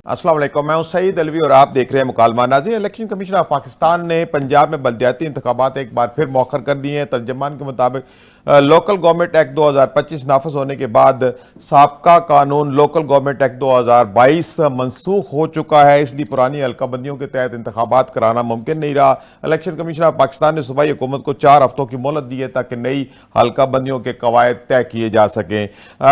अस्सलाम वालेकुम, मैं हूं सईद अलवी और आप देख रहे हैं मुकालमा। नाज़रीन, इलेक्शन कमीशन ऑफ पाकिस्तान ने पंजाब में बल्दियाती इंतखाबात एक बार फिर मौखर कर दिए हैं। तर्जमान के मुताबिक लोकल गवर्नमेंट एक्ट 2025 नाफज होने के बाद साबका कानून लोकल गवर्नमेंट एक्ट 2022 मनसूख हो चुका है, इसलिए पुरानी हल्का बंदियों के तहत इंतखाबात कराना मुमकिन नहीं रहा। इलेक्शन कमीशन ऑफ पाकिस्तान ने सूबाई हुकूमत को 4 हफ्तों की मोहलत दी है ताकि नई हल्का बंदियों के कवायद तय किए जा सकें।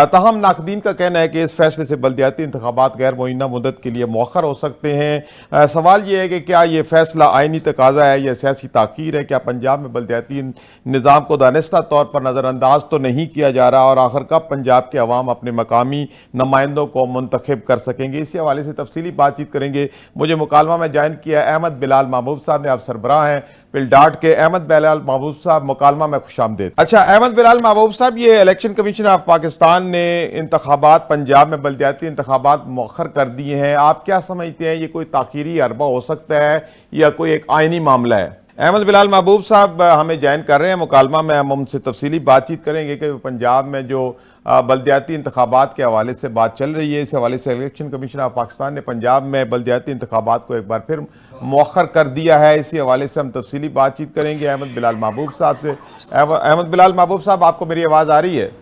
ताहम नाकदीन का कहना है कि इस फैसले से बल्दियाती इंतखाबात गैर मुअय्यना मुद्दत के लिए मौखर हो सकते हैं। सवाल ये है कि क्या ये फैसला आइनी तकाजा है या सियासी ताख़ीर है? क्या पंजाब में बल्दियाती निज़ाम को दानिस्ता तौर पर नज़रअंदाज तो नहीं किया जा रहा, और आखिर कब पंजाब के अवाम अपने मकामी नुमाइंदों को मुंतखब कर सकेंगे? इसी हवाले से तफसीली बातचीत करेंगे। मुझे मुकालमा में ज्वाइन किया अहमद बिलाल महबूब साहब ने, आप सरबराह हैं पिलडाट के। अहमद बिलाल महबूब साहब, मुकालमा में खुशामदीद। अच्छा अहमद बिलाल महबूब साहब, ये इलेक्शन कमीशन ऑफ पाकिस्तान ने इंतखाबात पंजाब में बल्दियाती इंतखाबात मौखर कर दिए हैं, आप क्या समझते हैं? ये कोई ताख़ीरी हरबा हो सकता है या कोई एक आइनी मामला है? अहमद बिलाल महबूब साहब हमें ज्वाइन कर रहे हैं मुकालमा में, हम उनसे तफसीली बातचीत करेंगे कि पंजाब में जो बल्दियाती इंतखाबात के हवाले से बात चल रही है, इस हवाले से इलेक्शन कमीशन ऑफ पाकिस्तान ने पंजाब में बल्दियाती इंतखाबात को एक बार फिर मौखर कर दिया है। इसी हवाले से हम तफसीली बातचीत करेंगे अहमद बिलाल महबूब साहब से। अहमद बिलाल महबूब साहब, आपको मेरी आवाज़ आ रही है?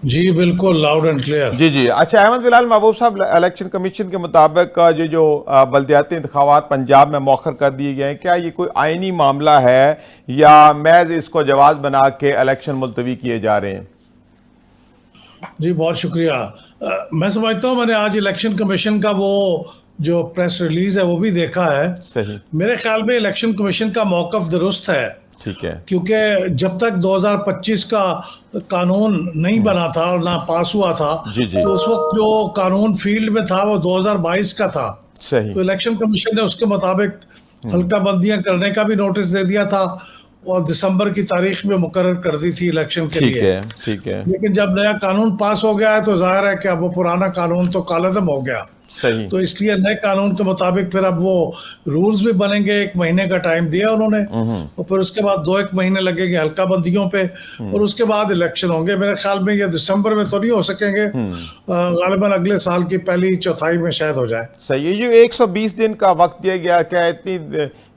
जी बिल्कुल, लाउड एंड क्लियर। जी। अच्छा अहमद बिलाल महबूब साहब, इलेक्शन कमीशन के मुताबिक जो बल्दियाती इंतखाबात पंजाब में मौखर कर दिए गए हैं, क्या ये कोई आइनी मामला है या महज इसको जवाज़ बना के इलेक्शन मुलतवी किए जा रहे हैं? जी बहुत शुक्रिया। मैं समझता हूँ मैंने आज इलेक्शन कमीशन का वो जो प्रेस रिलीज है वो भी देखा है। सही। मेरे ख्याल में इलेक्शन कमीशन का मौक़िफ़ दुरुस्त है, ठीक है, क्योंकि जब तक 2025 का कानून नहीं बना था और ना पास हुआ था, जी। तो उस वक्त जो कानून फील्ड में था वो 2022 का था। सही। तो इलेक्शन कमीशन ने उसके मुताबिक हल्का बंदियां करने का भी नोटिस दे दिया था और दिसंबर की तारीख में मुकर्रर कर दी थी इलेक्शन के लिए। ठीक है। लेकिन जब नया कानून पास हो गया है तो जाहिर है कि अब वो पुराना कानून तो कालअदम हो गया। सही। तो इसलिए नए कानून के मुताबिक फिर अब वो रूल्स भी बनेंगे, 1 महीने का टाइम दिया उन्होंने, और फिर उसके बाद 2-1 महीने लगेंगे हल्का बंदियों पे, और उसके बाद इलेक्शन होंगे। मेरे ख्याल में ये दिसंबर में तो नहीं हो सकेंगे, गालिबन अगले साल की पहली चौथाई में शायद हो जाए। सही है। ये 120 दिन का वक्त दिया गया, क्या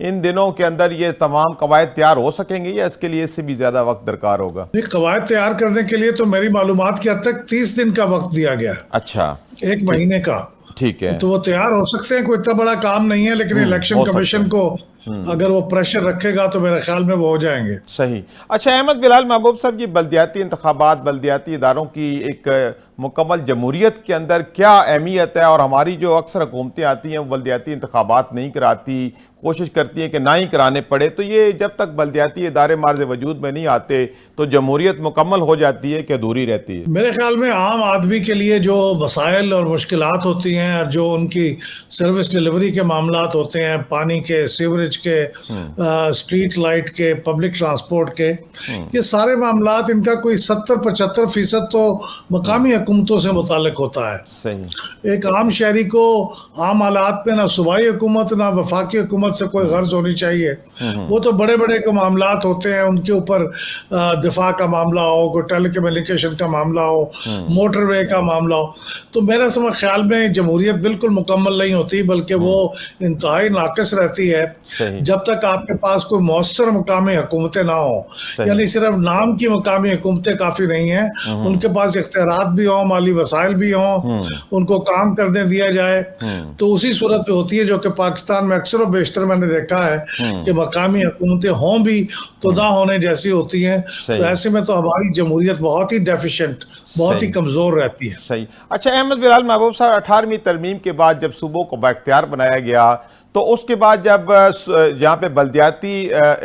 इन दिनों के अंदर ये तमाम कवायद तैयार हो सकेंगे या इसके लिए इससे भी ज्यादा वक्त दरकार होगा? नहीं, कवायद तैयार करने के लिए तो मेरी मालूमात की हद तक 30 दिन का वक्त दिया गया। अच्छा, 1 महीने का। ठीक है। तो वो तैयार हो सकते हैं, कोई इतना बड़ा काम नहीं है, लेकिन इलेक्शन कमीशन को अगर वो प्रेशर रखेगा तो मेरे ख्याल में वो हो जाएंगे। सही। अच्छा अहमद बिलाल महबूब साहब, ये बल्दियाती इंतखाबात बल्दियाती इदारों की एक मुकम्मल जमहूरियत के अंदर क्या अहमियत है? और हमारी जो अक्सर हुकूमतें आती हैं वो बल्दियाती इंतखाबात नहीं कराती, कोशिश करती हैं कि ना ही कराने पड़े, तो ये जब तक बल्दियाती इदारे मार्ज़ वजूद में नहीं आते तो जमहूरियत मुकम्मल हो जाती है कि अधूरी रहती है? मेरे ख्याल में आम आदमी के लिए जो मसाइल और मुश्किलात होती हैं और जो उनकी सर्विस डिलीवरी के मामलात होते हैं, पानी के, सीवरेज के, स्ट्रीट लाइट के, पब्लिक ट्रांसपोर्ट के, ये सारे मामलात इनका कोई 70-75% तो मकामी हुकूमतों से मुताल्लिक होता है। सही। एक आम शहरी को आम हालात में ना सूबाई हुकूमत ना वफाकी हुकूमत से कोई गर्ज होनी चाहिए। वो तो बड़े बड़े को मामलात होते हैं, उनके ऊपर दिफा का मामला हो, कोई टेली कम्युनिकेशन का मामला हो, मोटरवे का मामला हो, तो मेरा समझ ख्याल में जमहूरियत बिल्कुल मुकम्मल नहीं होती, बल्कि वो इंतहाई नाकिस रहती है जब तक आपके पास कोई मौसर मकामी हुकूमतें ना हो। यानी सिर्फ नाम की मकामी हुकूमतें काफ़ी नहीं हैं, उनके पास इख्तियारात भी हों, माली वसाइल भी हों, उनको काम करने दिया जाए, तो उसी सूरत में होती है जो कि पाकिस्तान में अक्सर बेशतर मैंने देखा है कि मकामी हुकूमतें हों भी तो ना होने जैसी होती हैं। तो ऐसे में तो हमारी जमहूरियत बहुत ही डेफिशिएंट, बहुत ही कमज़ोर रहती है। सही। अच्छा अहमद बिलाल महबूब साहब, 18वीं तरमीम के बाद जब सूबों को बाख्तियार बनाया गया तो उसके बाद जब जहाँ पे बल्दियाती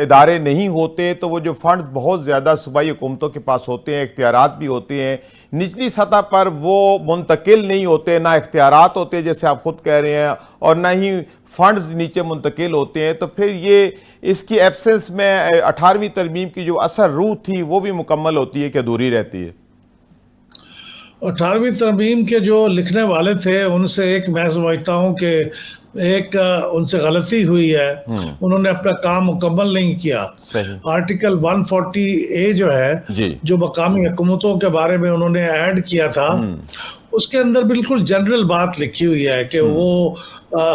इदारे नहीं होते तो वो जो फंड बहुत ज़्यादा सूबाई हुकूमतों के पास होते हैं, इख्तियारात भी होते हैं, निचली सतह पर वो मुंतकिल नहीं होते, ना इख्तियारात होते जैसे आप खुद कह रहे हैं और ना ही फंड्स नीचे मुंतकिल होते हैं, तो फिर ये इसकी एब्सेंस में 18वीं तरमीम की जो असल रूह थी वो भी मुकम्मल होती है कि अधूरी रहती है? 18वीं तरमीम के जो लिखने वाले थे उनसे एक मैं समझता हूँ कि एक उनसे गलती हुई है, उन्होंने अपना काम मुकम्मल नहीं किया। आर्टिकल 140A जो है, जो मकामी हुकूमतों के बारे में उन्होंने ऐड किया था, اس کے اندر بالکل جنرل بات لکھی ہوئی ہے کہ وہ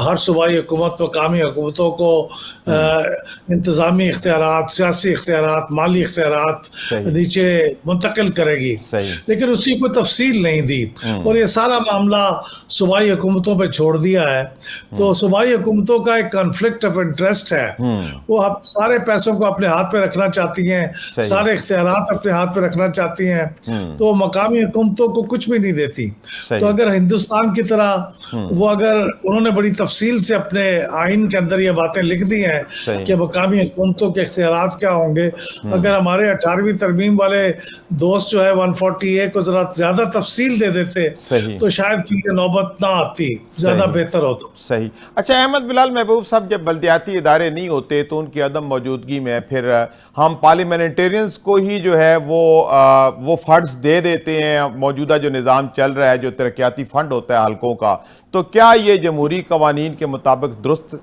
ہر صوبائی حکومت مقامی حکومتوں کو انتظامی اختیارات، سیاسی اختیارات، مالی اختیارات نیچے منتقل کرے گی، لیکن اس کی کوئی تفصیل نہیں دی، اور یہ سارا معاملہ صوبائی حکومتوں پہ چھوڑ دیا ہے۔ تو صوبائی حکومتوں کا ایک کنفلکٹ آف انٹرسٹ ہے، وہ سارے پیسوں کو اپنے ہاتھ پہ رکھنا چاہتی ہیں، سارے اختیارات اپنے ہاتھ پہ رکھنا چاہتی ہیں، تو مقامی حکومتوں کو کچھ بھی نہیں دیتی۔ تو اگر ہندوستان کی طرح وہ اگر انہوں نے بڑی تفصیل سے اپنے آئین کے اندر یہ باتیں لکھ دی ہیں کہ مقامی حکومتوں کے اختیارات کیا ہوں گے، اگر ہمارے 18ویں ترمیم والے دوست جو ہے 140A کو ذرا زیادہ تفصیل دے دیتے تو شاید یہ نوبت نہ آتی، زیادہ بہتر ہوتا۔ صحیح۔ اچھا احمد بلال محبوب صاحب، جب بلدیاتی ادارے نہیں ہوتے تو ان کی عدم موجودگی میں پھر ہم پارلیمنٹیرینز کو ہی جو ہے وہ فنڈز دے دیتے ہیں، موجودہ جو نظام چل رہا ہے جو ترقیاتی فنڈ ہوتا ہے حلقوں کا، تو کیا یہ جمہوری قوانین کے مطابق درست؟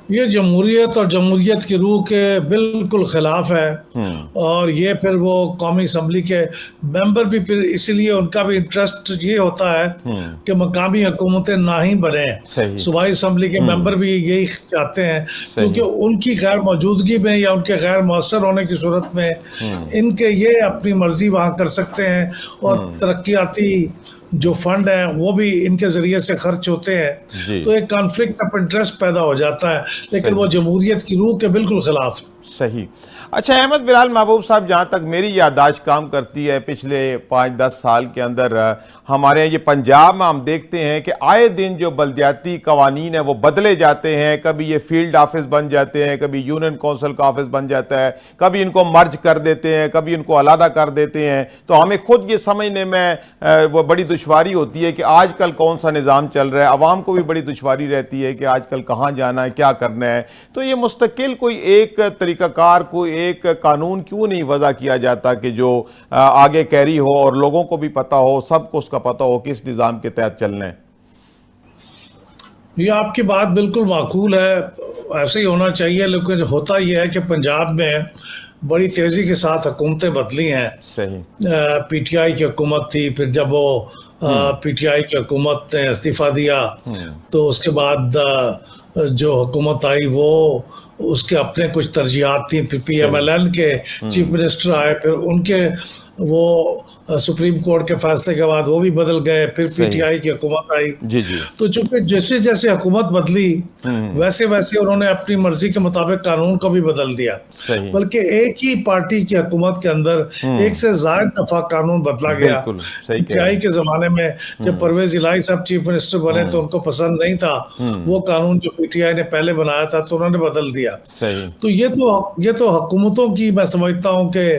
یہ جمہوریت اور جمہوریت کی روح کے بالکل خلاف ہے، اور یہ پھر وہ قومی اسمبلی کے ممبر بھی پھر اس لیے ان کا بھی انٹرسٹ یہ ہوتا ہے کہ مقامی حکومتیں نہ ہی بنیں، صوبائی اسمبلی کے ممبر بھی یہی چاہتے ہیں، کیونکہ ان کی غیر موجودگی میں یا ان کے غیر مؤثر ہونے کی صورت میں ان کے یہ اپنی مرضی وہاں کر سکتے ہیں، اور ترقیاتی جو فنڈ ہیں وہ بھی ان کے ذریعے سے خرچ ہوتے ہیں، تو ایک کانفلکٹ آف انٹرسٹ پیدا ہو جاتا ہے، لیکن وہ جمہوریت کی روح کے بالکل خلاف ہے۔ صحیح۔ اچھا احمد بلال محبوب صاحب، جہاں تک میری یادداشت کام کرتی ہے، پچھلے 5-10 سال کے اندر ہمارے یہ پنجاب میں ہم دیکھتے ہیں کہ آئے دن جو بلدیاتی قوانین ہیں وہ بدلے جاتے ہیں، کبھی یہ فیلڈ آفس بن جاتے ہیں، کبھی یونین کونسل کا آفس بن جاتا ہے، کبھی ان کو مرج کر دیتے ہیں، کبھی ان کو علیحدہ کر دیتے ہیں، تو ہمیں خود یہ سمجھنے میں وہ بڑی دشواری ہوتی ہے کہ آج کل کون سا نظام چل رہا ہے، عوام کو بھی بڑی دشواری رہتی ہے کہ آج کل کہاں جانا ہے، کیا کرنا ہے۔ تو یہ مستقل کوئی ایک طریقہ کار، کوئی ایک قانون کیوں نہیں وضع کیا جاتا کہ جو آگے کیری ہو اور لوگوں کو بھی پتہ ہو، سب کو اس کا پتہ ہو کس نظام کے تحت چلنا ہے؟ یہ آپ کی بات بالکل معقول ہے، ایسے ہی ہونا چاہیے، لیکن ہوتا یہ ہے کہ پنجاب میں بڑی تیزی کے ساتھ حکومتیں بدلی ہیں۔ پی ٹی آئی کی حکومت تھی، پھر جب وہ پی ٹی آئی کی حکومت نے استعفیٰ دیا تو اس کے بعد جو حکومت آئی وہ اس کے اپنے کچھ ترجیحات تھیں، پھر پی ایم ایل این کے چیف منسٹر آئے، پھر ان کے وہ سپریم کورٹ کے فیصلے کے بعد وہ بھی بدل گئے، پھر پی ٹی آئی کی حکومت آئی۔ تو چونکہ جیسے جیسے حکومت بدلی ویسے ویسے انہوں نے اپنی مرضی کے مطابق قانون کو بھی بدل دیا، بلکہ ایک ہی پارٹی کی حکومت کے اندر ایک سے زائد دفعہ قانون بدلا گیا۔ پی ٹی آئی کے زمانے میں جب پرویز الہی صاحب چیف منسٹر بنے تو ان کو پسند نہیں تھا وہ قانون جو پی ٹی آئی نے پہلے بنایا تھا، تو انہوں نے بدل دیا۔ تو یہ تو حکومتوں کی میں سمجھتا ہوں کہ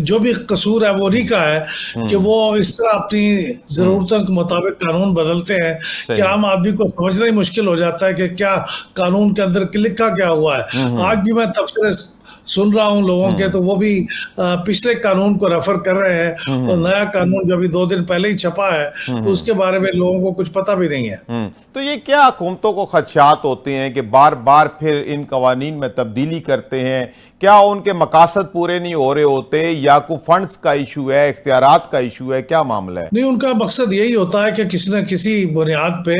جو بھی قصور ہے وہ انہی کا ہے کہ وہ اس طرح اپنی ضرورتوں کے مطابق قانون بدلتے ہیں کہ عام آدمی کو سمجھنا ہی مشکل ہو جاتا ہے کہ کیا قانون کے اندر لکھا کیا ہوا ہے۔ آج بھی میں تبصرے سن رہا ہوں لوگوں کے، تو وہ بھی پچھلے قانون کو ریفر کر رہے ہیں، اور نیا قانون جو ابھی 2 دن پہلے ہی چھپا ہے تو اس کے بارے میں لوگوں کو کچھ پتہ بھی نہیں ہے۔ تو یہ کیا حکومتوں کو خدشات ہوتے ہیں کہ بار بار پھر ان قوانین میں تبدیلی کرتے ہیں؟ کیا ان کے مقاصد پورے نہیں ہو رہے ہوتے، یا کوئی فنڈز کا ایشو ہے، اختیارات کا ایشو ہے، کیا معاملہ ہے؟ نہیں، ان کا مقصد یہی ہوتا ہے کہ کسی نہ کسی بنیاد پہ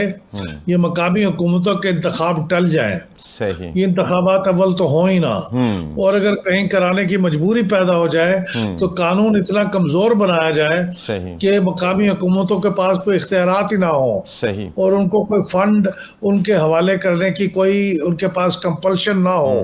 یہ مقامی حکومتوں کے انتخاب ٹل جائیں۔ یہ انتخابات اول تو ہوں ہی نہ، اور اگر کہیں کرانے کی مجبوری پیدا ہو جائے تو قانون اتنا کمزور بنایا جائے کہ مقامی حکومتوں کے پاس کوئی اختیارات ہی نہ ہوں، اور ان کو کوئی فنڈ ان کے حوالے کرنے کی کوئی ان کے پاس کمپلشن نہ ہو،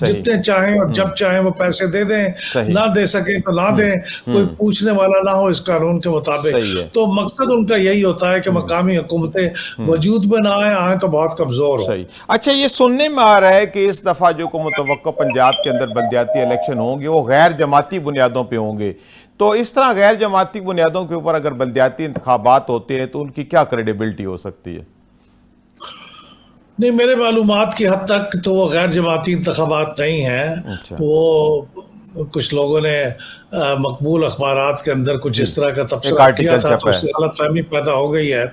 جتنے چاہیں اور جب چاہیں وہ پیسے دے دیں، نہ دے سکیں تو نہ دیں، کوئی پوچھنے والا نہ ہو اس قانون کے مطابق۔ تو مقصد ان کا یہی ہوتا ہے کہ مقامی حکومتیں وجود میں نہ آئیں تو بہت کمزور ہو۔ اچھا، یہ سننے میں آ رہا ہے کہ اس دفعہ جو کو متوقع پنجاب کے اندر بلدیاتی الیکشن ہوں گے وہ غیر جماعتی بنیادوں پہ ہوں گے، تو اس طرح غیر جماعتی بنیادوں کے اوپر اگر بلدیاتی انتخابات ہوتے ہیں تو ان کی کیا کریڈیبلٹی ہو سکتی ہے؟ نہیں، میرے معلومات کی حد تک تو وہ غیر جماعتی انتخابات نہیں ہیں، وہ कुछ लोगों ने मकबूल अखबारात के अंदर कुछ इस तरह का तबसरा आर्टिकल किया था, तो छपा है। उससे गलत फहमी पैदा हो गई है,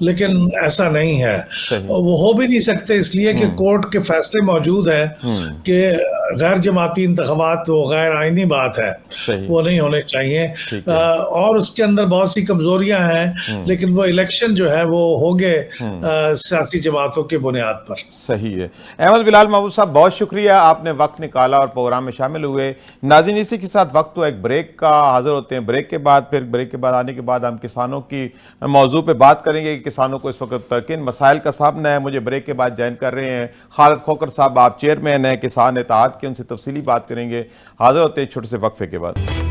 लेकिन ऐसा नहीं है। सही। वो हो भी नहीं सकते, इसलिए कि कोर्ट के फैसले मौजूद हैं कि गैर जमाती इंतखाबात वो गैर आइनी बात है, सही। वो नहीं होने चाहिए। ठीक है। और उसके अंदर बहुत सी कमजोरियां हैं, लेकिन वो इलेक्शन जो है वो होंगे सियासी जमातों की बुनियाद पर। सही है। अहमद बिलाल महमूद साहब, बहुत शुक्रिया, आपने वक्त निकाला और प्रोग्राम में शामिल हुए। नाज़रीन, इसी के साथ वक्त तो एक ब्रेक का हाजिर होते हैं। ब्रेक के बाद आने के बाद हम किसानों की मौजू पे बात करेंगे कि किसानों को इस वक्त किन मसाइल का सामना है। मुझे ब्रेक के बाद ज्वाइन कर रहे हैं खालिद खोखर साहब, आप चेयरमैन हैं किसान इत्तेहाद के, उनसे तफसीली बात करेंगे। हाजिर होते हैं छोटे से वक्फे के बाद।